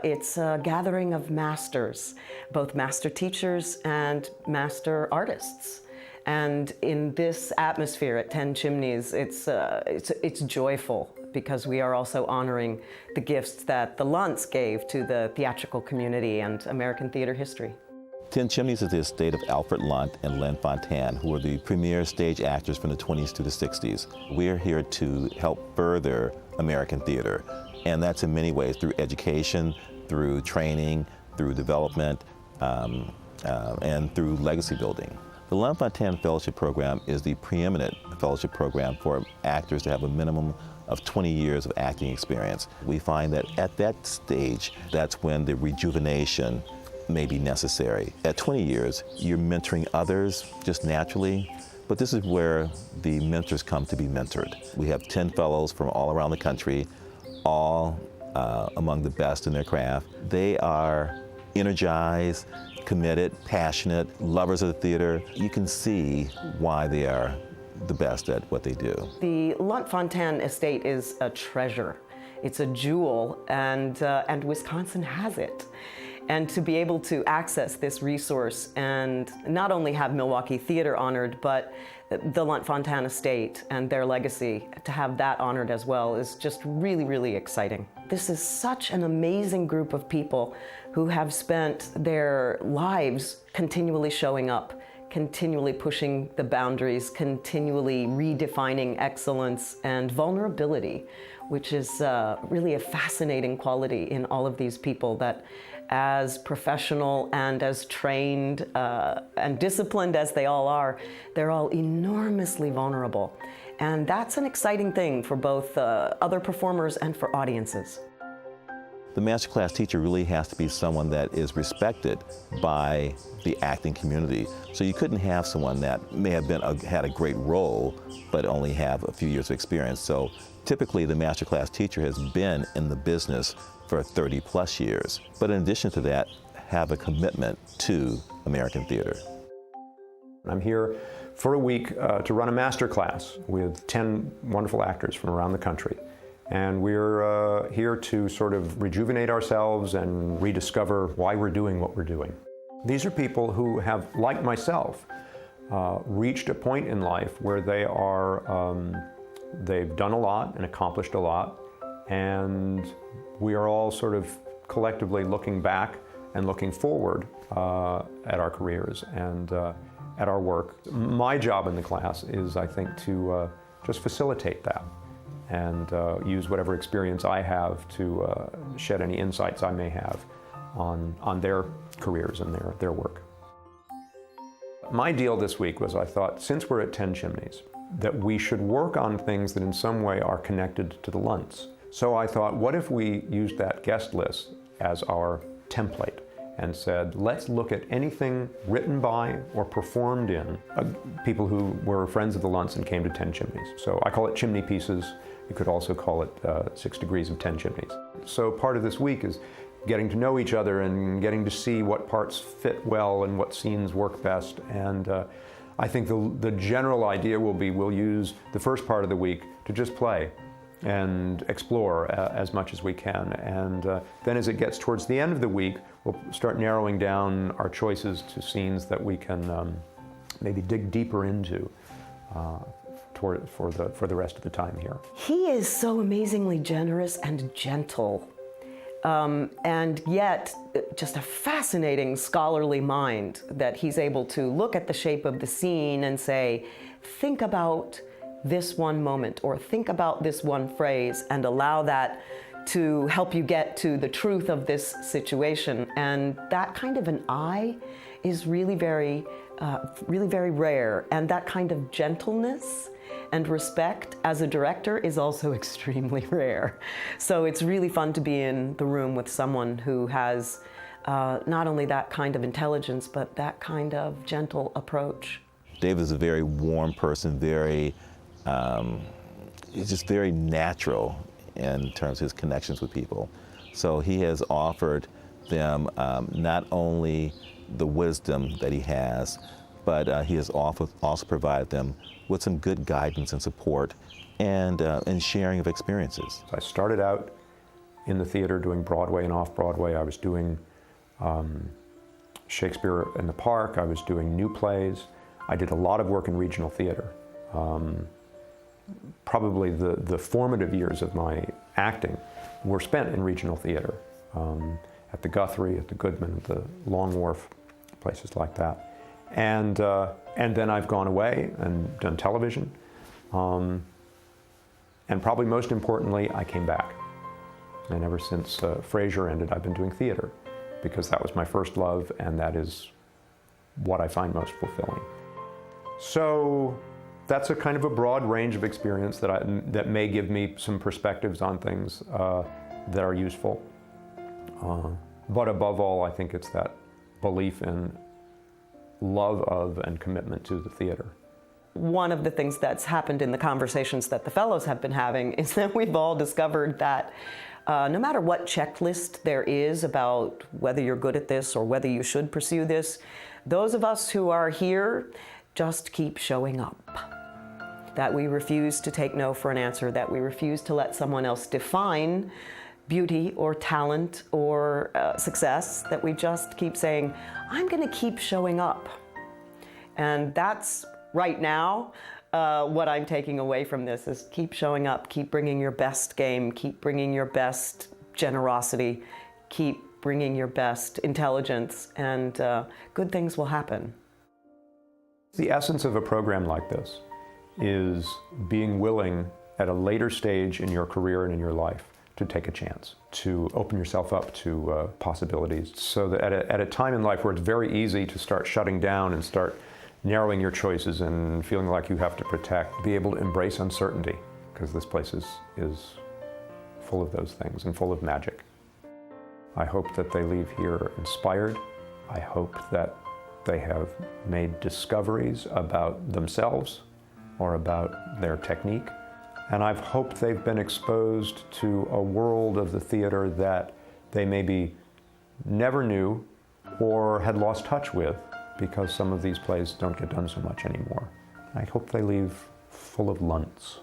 It's a gathering of masters, both master teachers and master artists. And in this atmosphere at Ten Chimneys, it's joyful because we are also honoring the gifts that the Lunts gave to the theatrical community and American theater history. Ten Chimneys is the estate of Alfred Lunt and Lynn Fontanne, who were the premier stage actors from the 20s to the 60s. We're here to help further American theater, and that's in many ways through education, through training, through development, and through legacy building. The Lunt-Fontanne Fellowship program is the preeminent fellowship program for actors to have a minimum of 20 years of acting experience. We find that at that stage, that's when the rejuvenation may be necessary. At 20 years, you're mentoring others just naturally, but this is where the mentors come to be mentored. We have 10 fellows from all around the country, all among the best in their craft. They are energized, committed, passionate, lovers of the theater. You can see why they are the best at what they do. The Lunt-Fontanne estate is a treasure. It's a jewel, and Wisconsin has it. And to be able to access this resource and not only have Milwaukee theater honored, but the Lunt-Fontanne estate and their legacy, to have that honored as well is just really, really exciting. This is such an amazing group of people who have spent their lives continually showing up, continually pushing the boundaries, continually redefining excellence and vulnerability, which is really a fascinating quality in all of these people, that as professional and as trained and disciplined as they all are, they're all enormously vulnerable. And that's an exciting thing for both other performers and for audiences. The Masterclass teacher really has to be someone that is respected by the acting community. So you couldn't have someone that may have had a great role, but only have a few years of experience. So typically the Masterclass teacher has been in the business for 30 plus years. But in addition to that, have a commitment to American theater. I'm here for a week to run a masterclass with 10 wonderful actors from around the country. And we're here to sort of rejuvenate ourselves and rediscover why we're doing what we're doing. These are people who have, like myself, reached a point in life where they've done a lot and accomplished a lot, and we are all sort of collectively looking back and looking forward at our careers and at our work. My job in the class is, I think, to just facilitate that and use whatever experience I have to shed any insights I may have on their careers and their work. My deal this week was, I thought, since we're at Ten Chimneys, that we should work on things that in some way are connected to the Lunts. So I thought, what if we used that guest list as our template and said, let's look at anything written by or performed in people who were friends of the Lunts and came to Ten Chimneys. So I call it Chimney Pieces. You could also call it 6 Degrees of Ten Chimneys. So part of this week is getting to know each other and getting to see what parts fit well and what scenes work best. And I think the general idea will be we'll use the first part of the week to just play and explore as much as we can. And then as it gets towards the end of the week, we'll start narrowing down our choices to scenes that we can maybe dig deeper into for the rest of the time here. He is so amazingly generous and gentle, and yet just a fascinating scholarly mind, that he's able to look at the shape of the scene and say, think about this one moment, or think about this one phrase, and allow that to help you get to the truth of this situation. And that kind of an eye is really very rare. And that kind of gentleness and respect as a director is also extremely rare. So it's really fun to be in the room with someone who has not only that kind of intelligence, but that kind of gentle approach. David is a very warm person, he's just very natural in terms of his connections with people. So he has offered them not only the wisdom that he has, but he has also provided them with some good guidance and support and sharing of experiences. I started out in the theater doing Broadway and off-Broadway. I was doing Shakespeare in the Park. I was doing new plays. I did a lot of work in regional theater. Probably the formative years of my acting were spent in regional theater, at the Guthrie, at the Goodman, at the Long Wharf, places like that. And then I've gone away and done television. And probably most importantly, I came back. And ever since Frasier ended, I've been doing theater, because that was my first love, and that is what I find most fulfilling. So that's a kind of a broad range of experience that may give me some perspectives on things that are useful. But above all, I think it's that belief in love of and commitment to the theater. One of the things that's happened in the conversations that the fellows have been having is that we've all discovered that no matter what checklist there is about whether you're good at this or whether you should pursue this, those of us who are here just keep showing up. That we refuse to take no for an answer, that we refuse to let someone else define beauty or talent or success, that we just keep saying, I'm going to keep showing up. And that's right now what I'm taking away from this is keep showing up, keep bringing your best game, keep bringing your best generosity, keep bringing your best intelligence, and good things will happen. The essence of a program like this is being willing at a later stage in your career and in your life to take a chance, to open yourself up to possibilities, so that at a time in life where it's very easy to start shutting down and start narrowing your choices and feeling like you have to protect, be able to embrace uncertainty, because this place is full of those things and full of magic. I hope that they leave here inspired. I hope that they have made discoveries about themselves or about their technique. And I've hoped they've been exposed to a world of the theater that they maybe never knew or had lost touch with, because some of these plays don't get done so much anymore. I hope they leave full of lunts.